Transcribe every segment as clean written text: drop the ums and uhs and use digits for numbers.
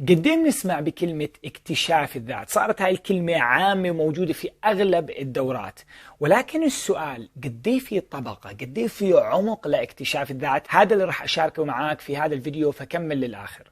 قد ايه بنسمع بكلمة اكتشاف الذات؟ صارت هاي الكلمة عامة وموجودة في أغلب الدورات، ولكن السؤال قد ايه في طبقة، قد ايه في عمق لاكتشاف الذات؟ هذا اللي راح أشاركه معاك في هذا الفيديو، فكمل للآخر.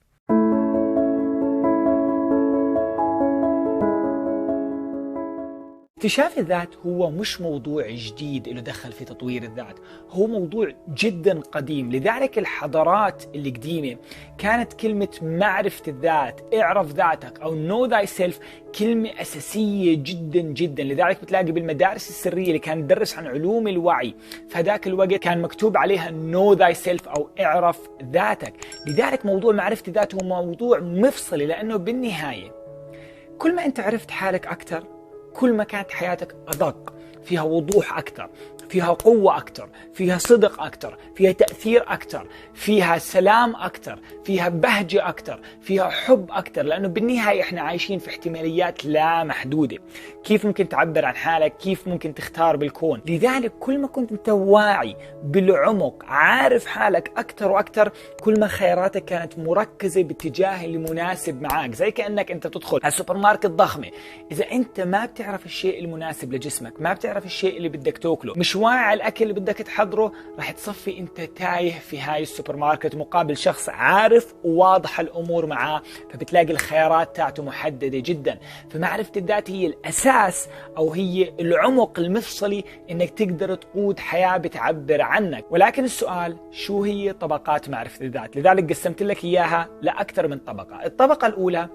اكتشاف الذات هو مش موضوع جديد له دخل في تطوير الذات، هو موضوع جدا قديم. لذلك الحضارات اللي قديمة كانت كلمة معرفة الذات، اعرف ذاتك أو know thyself كلمة أساسية جدا جدا. لذلك بتلاقي بالمدارس السرية اللي كانت تدرس عن علوم الوعي فذاك الوقت كان مكتوب عليها know thyself أو اعرف ذاتك. لذلك موضوع معرفة الذات هو موضوع مفصلي، لأنه بالنهاية كل ما أنت عرفت حالك أكثر كل ما كانت حياتك أدق، فيها وضوح أكثر، فيها قوة أكثر، فيها صدق أكثر، فيها تأثير أكثر، فيها سلام أكثر، فيها بهجة أكثر، فيها حب أكثر. لأنه بالنهاية إحنا عايشين في احتماليات لا محدودة. كيف ممكن تعبر عن حالك؟ كيف ممكن تختار بالكون؟ لذلك كل ما كنت أنت واعي بالعمق، عارف حالك أكثر وأكثر، كل ما خياراتك كانت مركزة باتجاه اللي مناسب معاك. زي كأنك أنت تدخل على سوبر ماركت ضخمة، إذا أنت ما بتعرف الشيء المناسب لجسمك، ما بتعرف الشيء اللي بدك تاكله، مش واعي على الأكل اللي بدك تحضره، راح تصفي أنت تايه في هاي السوبر ماركت مقابل شخص عارف وواضح الأمور معاه، فبتلاقي الخيارات تاعته محددة جدا. فمعرفة الذات هي الأساس أو هي العمق المفصلي إنك تقدر تقود حياة بتعبر عنك. ولكن السؤال شو هي طبقات معرفة الذات؟ لذلك قسمت لك إياها لأكثر من طبقة. الطبقة الأولى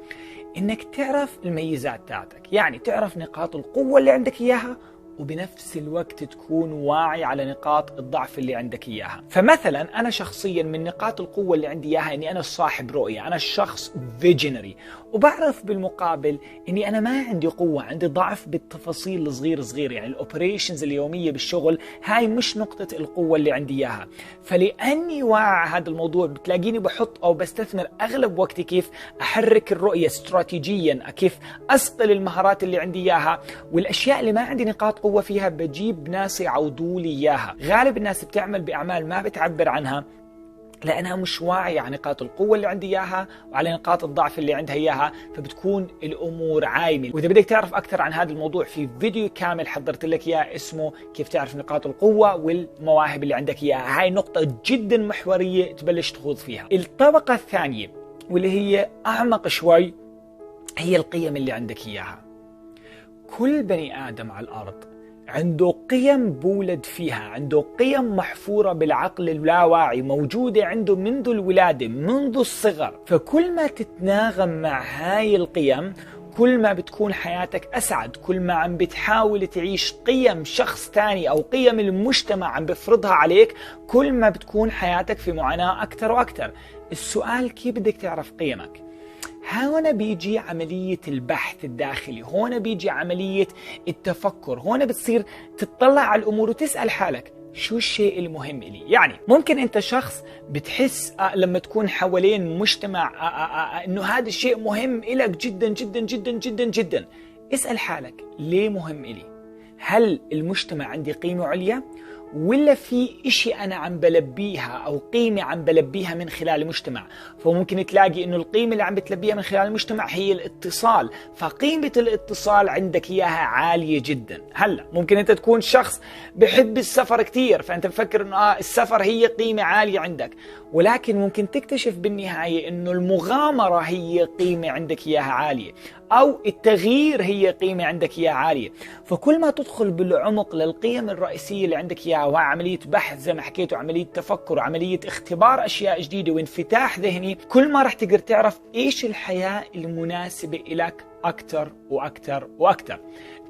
إنك تعرف الميزات تاعتك، يعني تعرف نقاط القوة اللي عندك إياها، وبنفس الوقت تكون واعي على نقاط الضعف اللي عندك إياها. فمثلا أنا شخصيا من نقاط القوة اللي عندي إياها إني أنا صاحب رؤية، أنا شخص فيجنري، وبعرف بالمقابل إني أنا ما عندي قوة، عندي ضعف بالتفاصيل الصغير، يعني الأوبريشنز اليومية بالشغل هاي مش نقطة القوة اللي عندي إياها. فلأني واعي هذا الموضوع بتلاقيني بحط أو بستثمر أغلب وقتي كيف أحرك الرؤية استراتيجيا، كيف أصقل المهارات اللي عندي إياها، والأشياء اللي ما عندي نقاط قوة فيها بجيب ناس يعوضوا لي إياها. غالب الناس بتعمل بأعمال ما بتعبر عنها لأنها مش واعية على نقاط القوة اللي عندي إياها وعلى نقاط الضعف اللي عندها إياها، فبتكون الأمور عايمة. وإذا بدك تعرف أكثر عن هذا الموضوع في فيديو كامل حضرت لك إياه اسمه كيف تعرف نقاط القوة والمواهب اللي عندك إياها. هاي نقطة جدا محورية تبلش تخوض فيها. الطبقة الثانية واللي هي أعمق شوي هي القيم اللي عندك إياها. كل بني آدم على الأرض عنده قيم بولد فيها، عنده قيم محفورة بالعقل اللاواعي موجودة عنده منذ الولادة، منذ الصغر. فكل ما تتناغم مع هاي القيم كل ما بتكون حياتك أسعد، كل ما عم بتحاول تعيش قيم شخص تاني أو قيم المجتمع عم بفرضها عليك كل ما بتكون حياتك في معاناة أكثر وأكثر. السؤال كيف بدك تعرف قيمك؟ هنا بيجي عملية البحث الداخلي، هنا بيجي عملية التفكر، هنا بتصير تطلع على الأمور وتسأل حالك شو الشيء المهم إلي. يعني ممكن أنت شخص بتحس لما تكون حوالين مجتمع أنه هذا الشيء مهم إلك جدا جدا جدا جدا جدا. اسأل حالك ليه مهم إلي؟ هل المجتمع عندي قيمة عليا؟ ولا في إشي أنا عم بلبيها أو قيمة عم بلبيها من خلال المجتمع؟ فممكن تلاقي إنه القيمة اللي عم بتلبيها من خلال المجتمع هي الاتصال، فقيمة الاتصال عندك إياها عالية جدا. هلا ممكن أنت تكون شخص بحب السفر كتير، فأنت بفكر إنه السفر هي قيمة عالية عندك، ولكن ممكن تكتشف بالنهاية إنه المغامرة هي قيمة عندك إياها عالية، أو التغيير هي قيمة عندك إياها عالية. فكل ما تدخل بالعمق للقيم الرئيسية اللي عندك إياها، وعملية بحث زي ما حكيت، وعملية تفكر، وعملية اختبار أشياء جديدة وانفتاح ذهني، كل ما رح تقدر تعرف إيش الحياة المناسبة إلك أكتر وأكتر وأكتر.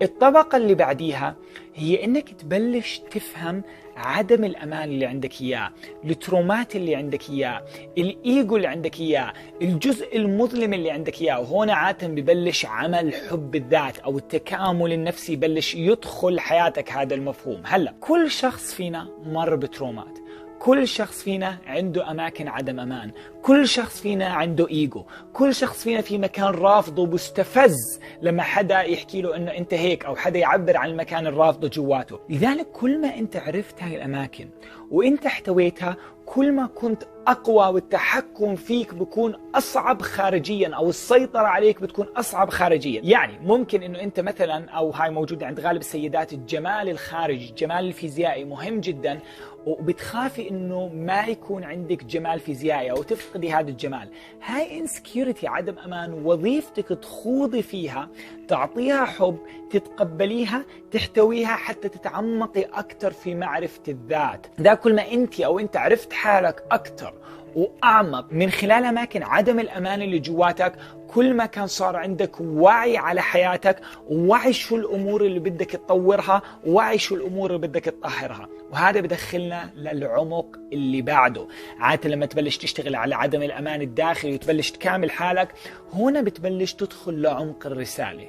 الطبقة اللي بعديها هي إنك تبلش تفهم عدم الأمان اللي عندك إياه، الترومات اللي عندك إياه، الإيجو اللي عندك إياه، الجزء المظلم اللي عندك إياه. وهنا عادة ببلش عمل حب الذات أو التكامل النفسي يبلش يدخل حياتك هذا المفهوم. هلأ كل شخص فينا مر بترومات، كل شخص فينا عنده أماكن عدم أمان، كل شخص فينا عنده إيجو، كل شخص فينا في مكان رافضه مستفز لما حدا يحكي له إنه أنت هيك، أو حدا يعبر عن المكان الرافضه جواته. لذلك كل ما أنت عرفت هاي الأماكن وأنت احتويتها كل ما كنت أقوى والتحكم فيك بيكون أصعب خارجيا، أو السيطرة عليك بتكون أصعب خارجيا. يعني ممكن إنه أنت مثلا، أو هاي موجودة عند غالب السيدات، الجمال الخارجي، الجمال الفيزيائي مهم جدا، وبتخافي إنه ما يكون عندك جمال فيزيائي أو تفقدي هذا الجمال. هاي انسكيورتي، عدم أمان. وظيفتك تخوضي فيها، تعطيها حب، تتقبليها، تحتويها، حتى تتعمقي أكثر في معرفة الذات. ده كل ما أنت عرفت حالك أكثر وأعمق من خلال أماكن عدم الأمان اللي جواتك، كل ما كان صار عندك وعي على حياتك، ووعي شو الأمور اللي بدك تطورها، ووعي شو الأمور اللي بدك تطهرها. وهذا بدخلنا للعمق اللي بعده. عادة لما تبلش تشتغل على عدم الأمان الداخلي وتبلش تكامل حالك، هنا بتبلش تدخل لعمق الرسالة،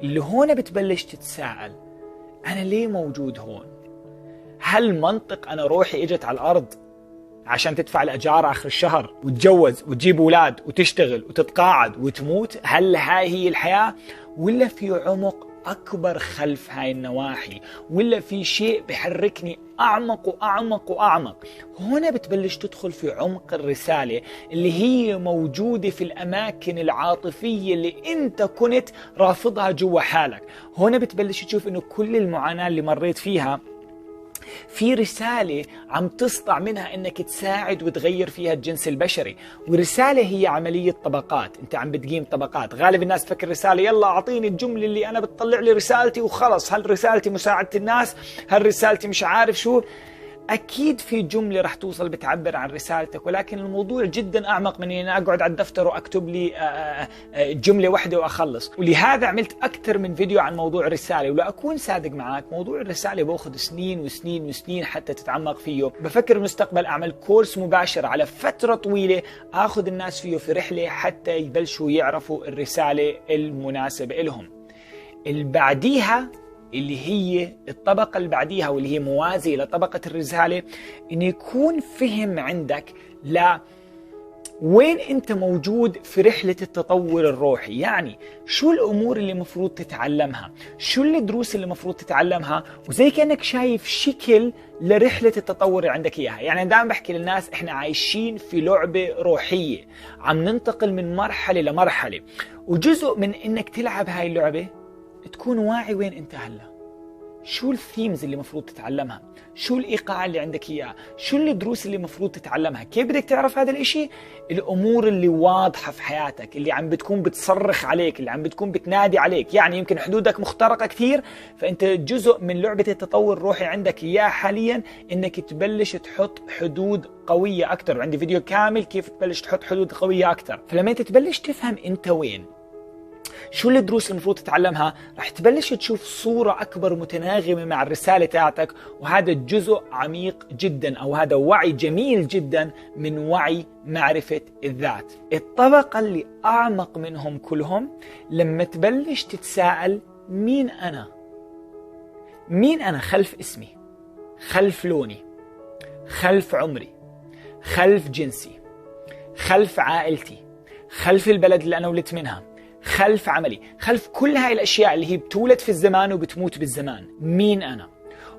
اللي هنا بتبلش تتساءل: أنا ليه موجود هون؟ هل منطق أنا روحي إجت على الأرض عشان تدفع الأجار آخر الشهر وتتجوز وتجيب أولاد وتشتغل وتتقاعد وتموت؟ هل هاي هي الحياة؟ ولا في عمق أكبر خلف هاي النواحي؟ ولا في شيء بحركني أعمق وأعمق وأعمق؟ هنا بتبلش تدخل في عمق الرسالة اللي هي موجودة في الأماكن العاطفية اللي أنت كنت رافضها جوا حالك. هنا بتبلش تشوف إنه كل المعاناة اللي مريت فيها في رسالة عم تسطع منها انك تساعد وتغير فيها الجنس البشري. والرسالة هي عملية طبقات، انت عم بتقيم طبقات. غالب الناس فكر رسالة يلا اعطيني الجملة اللي انا بتطلع لي رسالتي وخلص، هل رسالتي مساعدة الناس، هل رسالتي مش عارف شو. أكيد في جملة رح توصل بتعبر عن رسالتك، ولكن الموضوع جدا أعمق من أن أقعد على الدفتر وأكتب لي جملة واحدة وأخلص. ولهذا عملت أكثر من فيديو عن موضوع الرسالة. ولا أكون صادق معك، موضوع الرسالة بأخذ سنين وسنين وسنين حتى تتعمق فيه. بفكر المستقبل أعمل كورس مباشر على فترة طويلة أخذ الناس فيه في رحلة حتى يبلشوا يعرفوا الرسالة المناسبة لهم. البعديها اللي هي الطبقة اللي بعديها، واللي هي موازية لطبقة الرسالة، إن يكون فهم عندك لا وين أنت موجود في رحلة التطور الروحي. يعني شو الأمور اللي مفروض تتعلمها، شو الدروس اللي مفروض تتعلمها، وزي كأنك شايف شكل لرحلة التطور اللي عندك إياها. يعني دائما بحكي للناس إحنا عايشين في لعبة روحية، عم ننتقل من مرحلة لمرحلة، وجزء من إنك تلعب هاي اللعبة تكون واعي وين انت هلا، شو الثيمز اللي مفروض تتعلمها، شو الايقاع اللي عندك اياه، شو الدروس اللي مفروض تتعلمها. كيف بدك تعرف هذا الاشي؟ الامور اللي واضحة في حياتك، اللي عم بتكون بتصرخ عليك، اللي عم بتكون بتنادي عليك. يعني يمكن حدودك مخترقة كثير، فانت جزء من لعبة التطور الروحي عندك اياه حاليا انك تبلش تحط حدود قوية اكثر. وعندي فيديو كامل كيف تبلش تحط حدود قوية اكثر. فلما انت تبلش تفهم انت وين، شو الدروس المفروض تتعلمها، رح تبلش تشوف صورة أكبر متناغمة مع الرسالة تاعتك. وهذا جزء عميق جدا، أو هذا وعي جميل جدا من وعي معرفة الذات. الطبقة اللي أعمق منهم كلهم لما تبلش تتساءل: مين أنا؟ مين أنا خلف اسمي، خلف لوني، خلف عمري، خلف جنسي، خلف عائلتي، خلف البلد اللي أنا ولدت منها، خلف عملي، خلف كل هاي الأشياء اللي هي بتولد في الزمان وبتموت بالزمان. مين أنا؟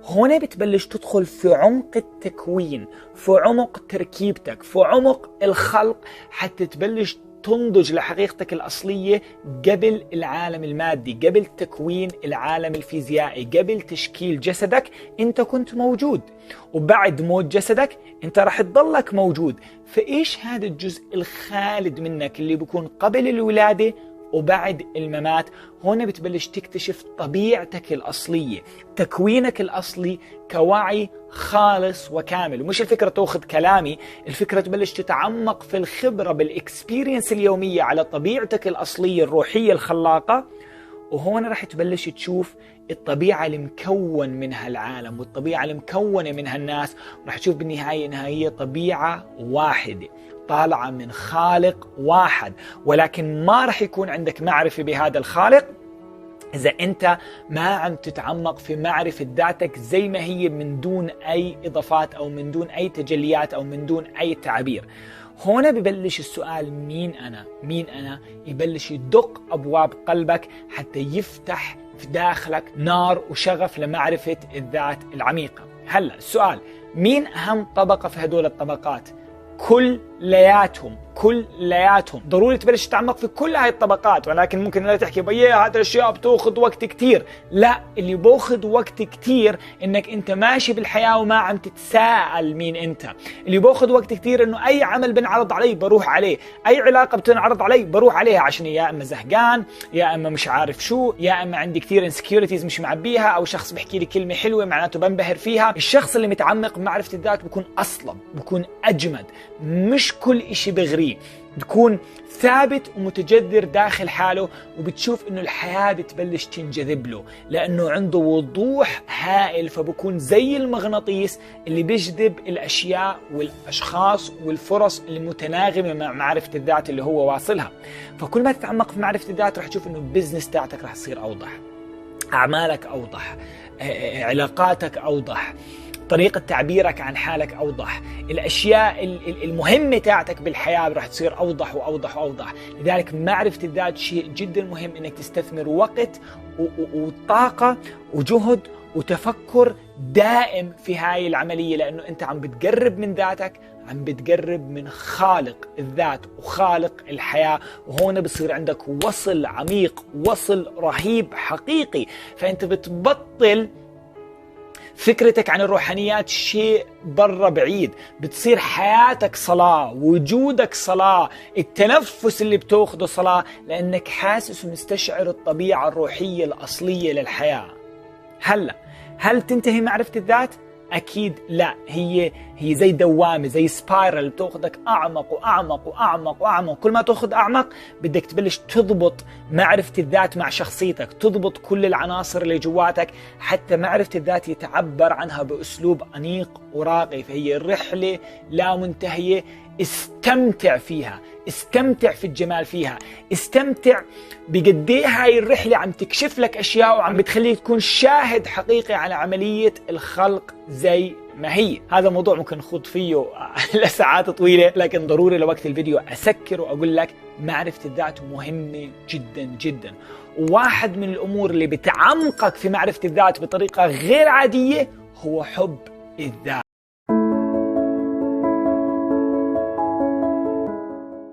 هنا بتبلش تدخل في عمق التكوين، في عمق تركيبتك، في عمق الخلق، حتى تبلش تنضج لحقيقتك الأصلية قبل العالم المادي، قبل تكوين العالم الفيزيائي، قبل تشكيل جسدك. انت كنت موجود، وبعد موت جسدك انت راح تضلك موجود. فإيش هذا الجزء الخالد منك اللي بيكون قبل الولادة وبعد الممات؟ هنا بتبلش تكتشف طبيعتك الأصلية، تكوينك الأصلي كوعي خالص وكامل. ومش الفكرة تأخذ كلامي، الفكرة تبلش تتعمق في الخبرة بالإكسبيرينس اليومية على طبيعتك الأصلية الروحية الخلاقة. وهون رح تبلش تشوف الطبيعة اللي مكون منها العالم والطبيعة اللي مكونة منها الناس. ورح تشوف بالنهاية إنها هي طبيعة واحدة طالعة من خالق واحد، ولكن ما رح يكون عندك معرفة بهذا الخالق إذا أنت ما عم تتعمق في معرفة ذاتك زي ما هي، من دون أي إضافات أو من دون أي تجليات أو من دون أي تعبير. هنا ببلش السؤال: مين أنا؟ مين أنا؟ يبلش يدق أبواب قلبك حتى يفتح في داخلك نار وشغف لمعرفة الذات العميقة. هلأ السؤال: مين أهم طبقة في هدول الطبقات؟ كلياتهم. ضروري تبلش تتعمق في كل هاي الطبقات، ولكن ممكن لا تحكي بيه هذا الاشياء بتاخذ وقت كتير. لا، اللي باخذ وقت كتير انك انت ماشي بالحياة وما عم تتساءل مين انت. اللي باخذ وقت كتير انه اي عمل بنعرض علي بروح عليه، اي علاقة بتنعرض علي بروح عليها، عشان يا اما زهقان، يا اما مش عارف شو، يا اما عندي كتير انسكيورتيز مش معبيها، او شخص بحكي لي كلمة حلوة معناته بنبهر فيها. الشخص اللي متعمق بمعرفة الذات بكون اصلب، بكون اجمد، مش كل اشي بغريه، بكون ثابت ومتجذر داخل حاله، وبتشوف انه الحياة بتبلش تنجذب له لانه عنده وضوح هائل. فبكون زي المغناطيس اللي بيجذب الاشياء والاشخاص والفرص المتناغمة مع معرفة الذات اللي هو واصلها. فكل ما تتعمق في معرفة الذات رح تشوف انه البزنس تاعتك رح تصير اوضح، اعمالك اوضح، علاقاتك اوضح، طريقة تعبيرك عن حالك أوضح، الأشياء المهمة تاعتك بالحياة راح تصير أوضح وأوضح وأوضح. لذلك معرفة الذات شيء جدا مهم، إنك تستثمر وقت وطاقة وجهد وتفكر دائم في هاي العملية، لأنه أنت عم بتقرب من ذاتك، عم بتقرب من خالق الذات وخالق الحياة، وهون بصير عندك وصل عميق، وصل رهيب حقيقي. فأنت بتبطل فكرتك عن الروحانيات شيء برا بعيد، بتصير حياتك صلاة، وجودك صلاة، التنفس اللي بتاخده صلاة، لأنك حاسس ومستشعر الطبيعة الروحية الأصلية للحياة. هل تنتهي معرفة الذات؟ أكيد لا، هي زي دوامة، زي سبايرال بتاخدك أعمق وأعمق وأعمق وأعمق. كل ما تاخد أعمق بدك تبلش تضبط معرفة الذات مع شخصيتك، تضبط كل العناصر اللي جواتك، حتى معرفة الذات يتعبر عنها بأسلوب أنيق وراقي. فهي رحلة لا منتهية، استمتع فيها، استمتع في الجمال فيها، استمتع بقديه هاي الرحلة عم تكشف لك أشياء وعم بتخليك تكون شاهد حقيقي على عملية الخلق زي ما هي. هذا موضوع ممكن نخوض فيه لساعات طويلة، لكن ضروري لوقت الفيديو أسكر وأقول لك معرفة الذات مهمة جدا جدا. وواحد من الأمور اللي بتعمقك في معرفة الذات بطريقة غير عادية هو حب الذات.